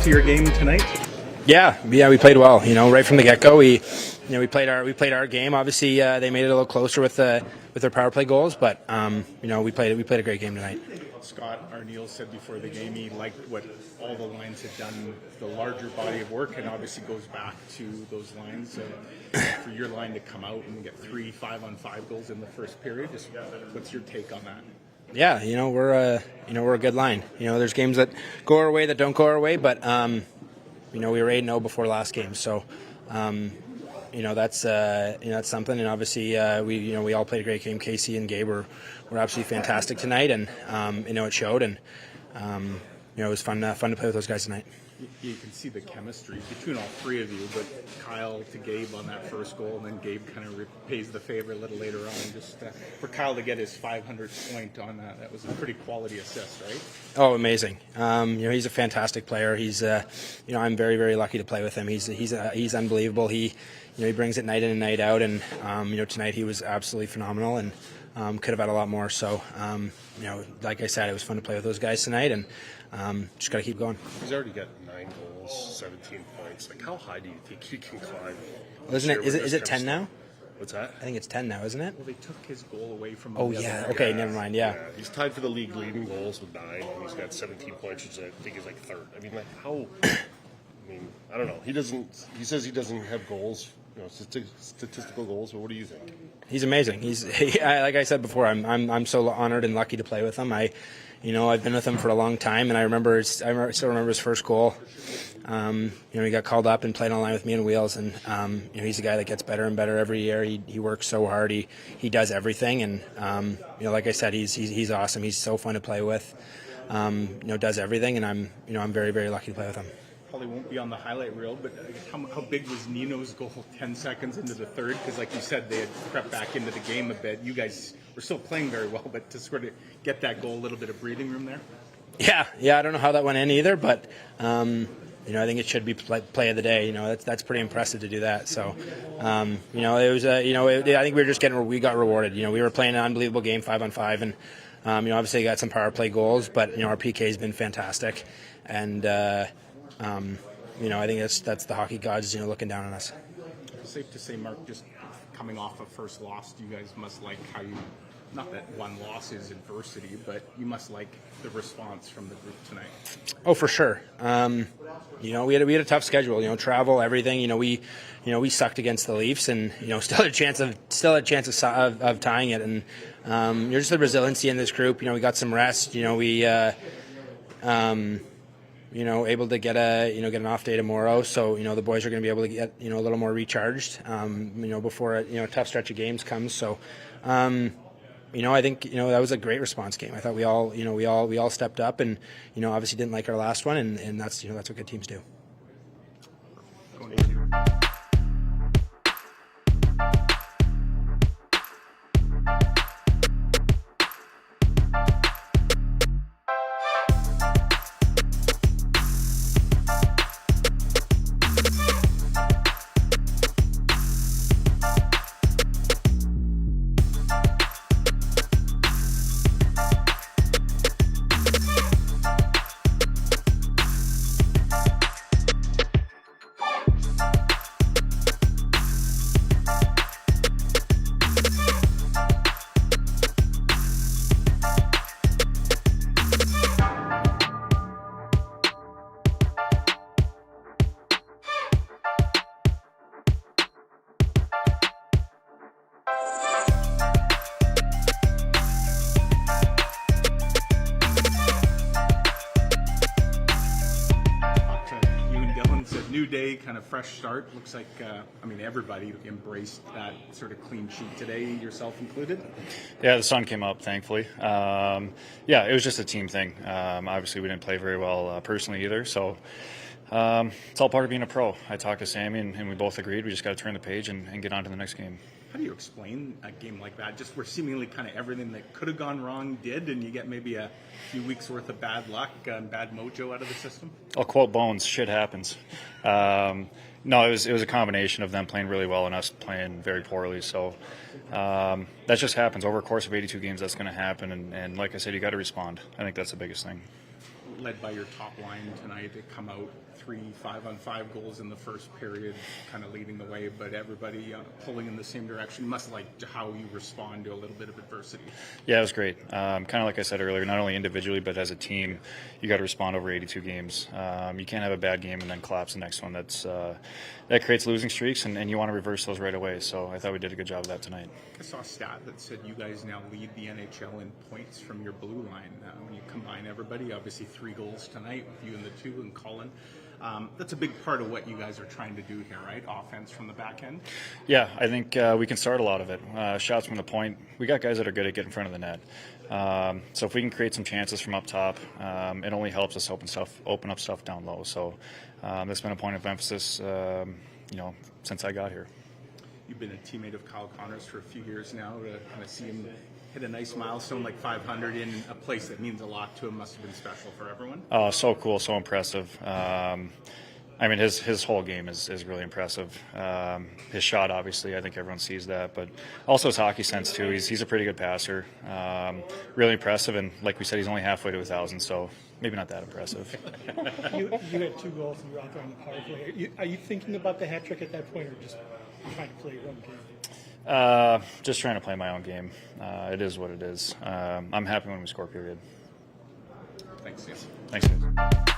to your game tonight? Yeah, we played well. Right from the get-go, we played our game. Obviously, they made it a little closer with their power play goals, but we played a great game tonight. Scott Arniel said before the game he liked what all the lines had done, the larger body of work, and obviously goes back to those lines. For your line to come out and get 3 5-on-5 goals in the first period, just what's your take on that? Yeah, we're a good line. There's games that go our way that don't go our way, but we were 8-0 before last game, so that's something. And obviously, we all played a great game. Casey and Gabe were absolutely fantastic tonight, and it showed. And it was fun to play with those guys tonight. You can see the chemistry between all three of you, but Kyle to Gabe on that first goal, and then Gabe kind of repays the favor a little later on. Just for Kyle to get his 500th point on that was a pretty quality assist, right? Oh, amazing! He's a fantastic player. He's I'm very, very lucky to play with him. He's unbelievable. He brings it night in and night out, and tonight he was absolutely phenomenal, and could have had a lot more. So like I said, it was fun to play with those guys tonight, and just got to keep going. He's already got 9 goals, 17 points. Like, how high do you think he can climb? Well, isn't it? Is it 10 now? What's that? I think it's 10 now, isn't it? Well, they took his goal away from him. Oh, yeah. Okay, never mind. Yeah. He's tied for the league leading goals with 9, and he's got 17 points, which I think is like third. I mean, like, how? I don't know. He says he doesn't have goals, statistical goals. But what do you think? He's amazing. Like I said before, I'm so honored and lucky to play with him. I've been with him for a long time, and I still remember his first goal. He got called up and played on line with me and Wheels, and he's a guy that gets better and better every year. He works so hard. He does everything, and like I said, he's awesome. He's so fun to play with. Does everything, and I'm very, very lucky to play with him. Probably won't be on the highlight reel, but how big was Nino's goal 10 seconds into the third? Because like you said, they had crept back into the game a bit. You guys were still playing very well, but to sort of get that goal, a little bit of breathing room there? Yeah, I don't know how that went in either, but I think it should be play of the day. That's pretty impressive to do that. So, it was I think we got rewarded. We were playing an unbelievable game 5-on-5, and obviously got some power play goals, but our PK has been fantastic, and I think that's the hockey gods looking down on us. It's safe to say, Mark, just coming off a first loss, you guys must like how you. Not that one loss is adversity, but you must like the response from the group tonight. Oh, for sure. We had a tough schedule. Travel, everything. We sucked against the Leafs, and still had a chance of tying it. And just the resiliency in this group. We got some rest. We able to get an off day tomorrow. So the boys are going to be able to get a little more recharged. Before a tough stretch of games comes. So. I think that was a great response game. I thought we all stepped up, and obviously didn't like our last one, and that's what good teams do. New day, kind of fresh start. Looks like, everybody embraced that sort of clean sheet today, yourself included. Yeah, the sun came up, thankfully. It was just a team thing. Obviously, we didn't play very well personally either, so it's all part of being a pro. I talked to Sammy, and we both agreed we just got to turn the page and get on to the next game. How do you explain a game like that, just where seemingly kind of everything that could have gone wrong did, and you get maybe a few weeks worth of bad luck and bad mojo out of the system? I'll quote Bones, shit happens. No, it was a combination of them playing really well and us playing very poorly. So that just happens. Over a course of 82 games, that's going to happen. And like I said, you got to respond. I think that's the biggest thing. Led by your top line tonight to come out 3 5-on-5 goals in the first period, kind of leading the way, but everybody pulling in the same direction. You must like how you respond to a little bit of adversity. Yeah, it was great. Kind of like I said earlier, not only individually but as a team, you got to respond over 82 games. You can't have a bad game and then collapse the next one. That creates losing streaks, and you want to reverse those right away. So I thought we did a good job of that tonight. I saw a stat that said you guys now lead the NHL in points from your blue line. When you combine everybody, obviously 3 goals tonight with you and the 2 and Colin. That's a big part of what you guys are trying to do here, right? Offense from the back end? Yeah, I think we can start a lot of it. Shots from the point. We got guys that are good at getting in front of the net. So if we can create some chances from up top, it only helps us open up stuff down low. So that's been a point of emphasis, since I got here. You've been a teammate of Kyle Connors for a few years now. To kind of see him hit a nice milestone like 500 in a place that means a lot to him must have been special for everyone. Oh, so cool, so impressive. His whole game is really impressive. His shot, obviously, I think everyone sees that, but also his hockey sense too. He's a pretty good passer. Really impressive, and like we said, he's only halfway to 1,000, so maybe not that impressive. You had 2 goals and you're out there on the power play. Are you thinking about the hat trick at that point, or just trying to play your own game? Just trying to play my own game. It is what it is. I'm happy when we score, period. Thanks, Neal. Thanks, guys.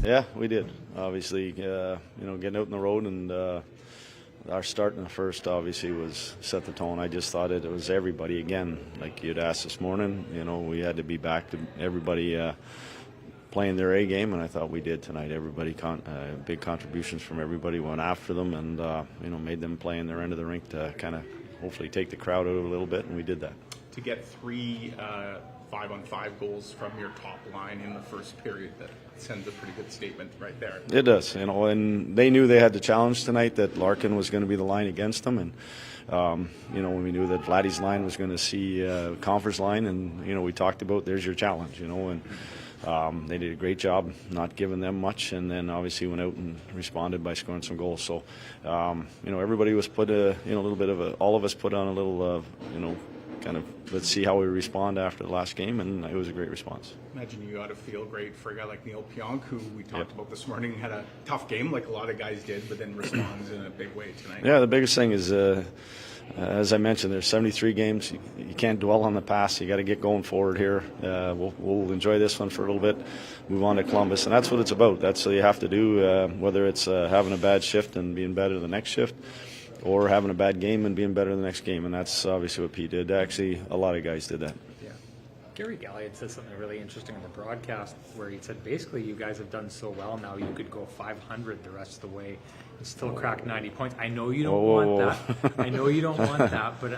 Yeah, we did. Obviously, getting out on the road and our start in the first obviously was set the tone. I just thought it was everybody again, like you'd asked this morning. We had to be back to everybody playing their A game, and I thought we did tonight. Everybody, big contributions from everybody, went after them, and made them play in their end of the rink to kind of hopefully take the crowd out a little bit, and we did that. To get 3 5-on-5 goals from your top line in the first period, that sends a pretty good statement right there. It does, and they knew they had the challenge tonight that Larkin was going to be the line against them, and when we knew that Vladdy's line was going to see Confer's line, and we talked about there's your challenge, and they did a great job not giving them much, and then obviously went out and responded by scoring some goals. So everybody was put a little bit of all of us put on a little kind kind of let's see how we respond after the last game, and it was a great response. Imagine you got to feel great for a guy like Neal Pionk, who we talked about this morning, had a tough game like a lot of guys did, but then responds in a big way tonight. Yeah, the biggest thing is, as I mentioned, there's 73 games. You can't dwell on the past. You got to get going forward here. We'll enjoy this one for a little bit, move on to Columbus, and that's what it's about. That's what you have to do, whether it's having a bad shift and being better the next shift, or having a bad game and being better the next game, and that's obviously what Pete did. Actually, a lot of guys did that. Gary Galliot said something really interesting in the broadcast where he said basically you guys have done so well now you could go 500 the rest of the way and still crack 90 points. I know you don't want that. I know you don't want that, but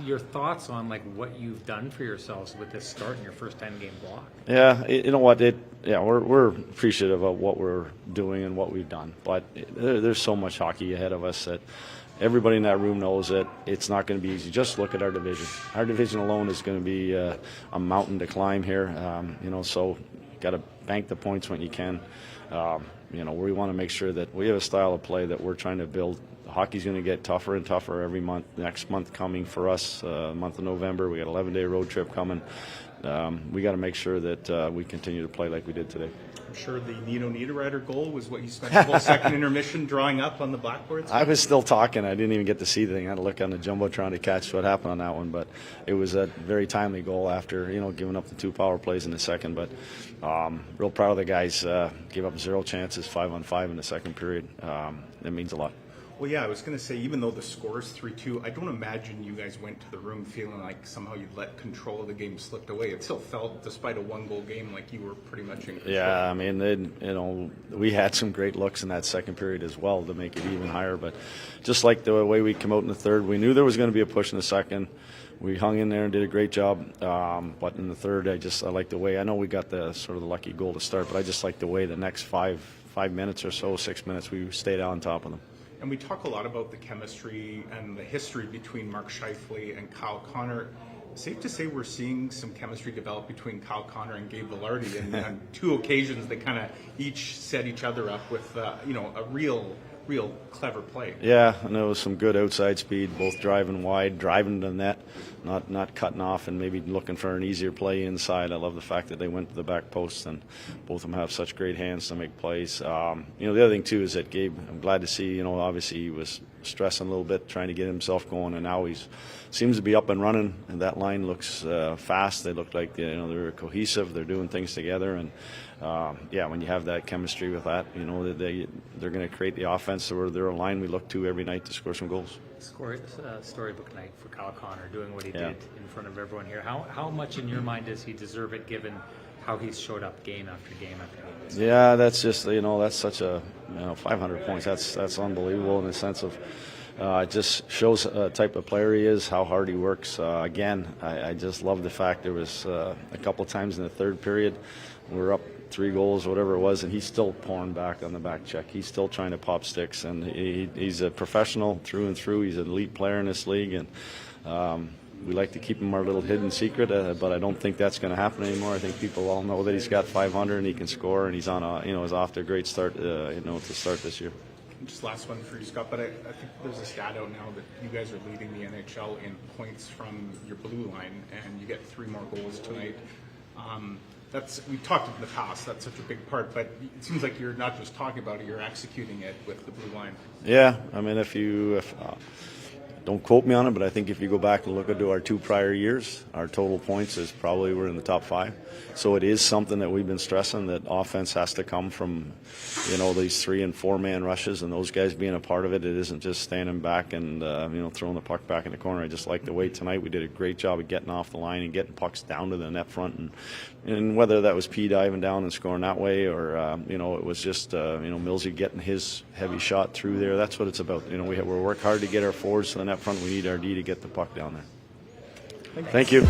your thoughts on like what you've done for yourselves with this start in your first 10-game block. Yeah, you know what? We're appreciative of what we're doing and what we've done, but there's so much hockey ahead of us that everybody in that room knows that it's not going to be easy. Just look at our division. Our division alone is going to be a mountain to climb here. So got to bank the points when you can. We want to make sure that we have a style of play that we're trying to build. Hockey's going to get tougher and tougher every month. Next month coming for us, month of November, we got an 11-day road trip coming. We got to make sure that we continue to play like we did today. I'm sure the Nino Niederreiter goal was what you spent the whole second intermission drawing up on the blackboards. I was still talking. I didn't even get to see the thing. I had to look on the jumbotron to catch what happened on that one. But it was a very timely goal after giving up the 2 power plays in the second. But real proud of the guys. Gave up 0 chances, 5-on-5 in the second period. It means a lot. Well, yeah, I was going to say, even though the score is 3-2, I don't imagine you guys went to the room feeling like somehow you'd let control of the game slipped away. It still felt, despite a 1-goal game, like you were pretty much in control. Yeah, I mean, we had some great looks in that second period as well to make it even higher. But just like the way we came out in the third, we knew there was going to be a push in the second. We hung in there and did a great job. But in the third, I like the way. I know we got the sort of the lucky goal to start, but I just like the way the next 5 minutes or so, 6 minutes, we stayed on top of them. And we talk a lot about the chemistry and the history between Mark Scheifele and Kyle Connor. Safe to say we're seeing some chemistry develop between Kyle Connor and Gabe Vilardi, and on 2 occasions they kind of each set each other up with a real clever play. Yeah, and there was some good outside speed, both driving wide, driving to the net, not cutting off and maybe looking for an easier play inside. I love the fact that they went to the back post, and both of them have such great hands to make plays. The other thing too is that Gabe, I'm glad to see, obviously he was stressing a little bit, trying to get himself going, and now he's seems to be up and running, and that line looks fast. They look like they're cohesive, they're doing things together, and when you have that chemistry with that, they're going to create the offense where they're a line we look to every night to score some goals. Storybook night for Kyle Connor, doing what he did in front of everyone here. How much in your mind does he deserve it, given how he's showed up game after game after game? Yeah, that's just that's such a 500 points. That's unbelievable in the sense of it just shows a type of player he is, how hard he works. Again, I just love the fact there was a couple times in the third period we were up 3 goals, whatever it was, and he's still pouring back on the back check. He's still trying to pop sticks, and he's a professional through and through. He's an elite player in this league, and we like to keep him our little hidden secret, but I don't think that's going to happen anymore. I think people all know that he's got 500 and he can score, and he's on he's off to a great start, to start this year. Just last one for you, Scott, but I think there's a stat out now that you guys are leading the NHL in points from your blue line, and you get 3 more goals tonight. We've talked in the past, that's such a big part, but it seems like you're not just talking about it, you're executing it with the blue line. Yeah, I mean, if don't quote me on it, but I think if you go back and look at our 2 prior years, our total points is probably we're in the top 5. So it is something that we've been stressing, that offense has to come from, these 3- and 4-man rushes, and those guys being a part of it. It isn't just standing back and, throwing the puck back in the corner. I just like the way tonight we did a great job of getting off the line and getting pucks down to the net front. And whether that was P diving down and scoring that way, or, it was just, Millsy getting his heavy shot through there. That's what it's about. We work hard to get our forwards to the net front. We need our D to get the puck down there. Thank you.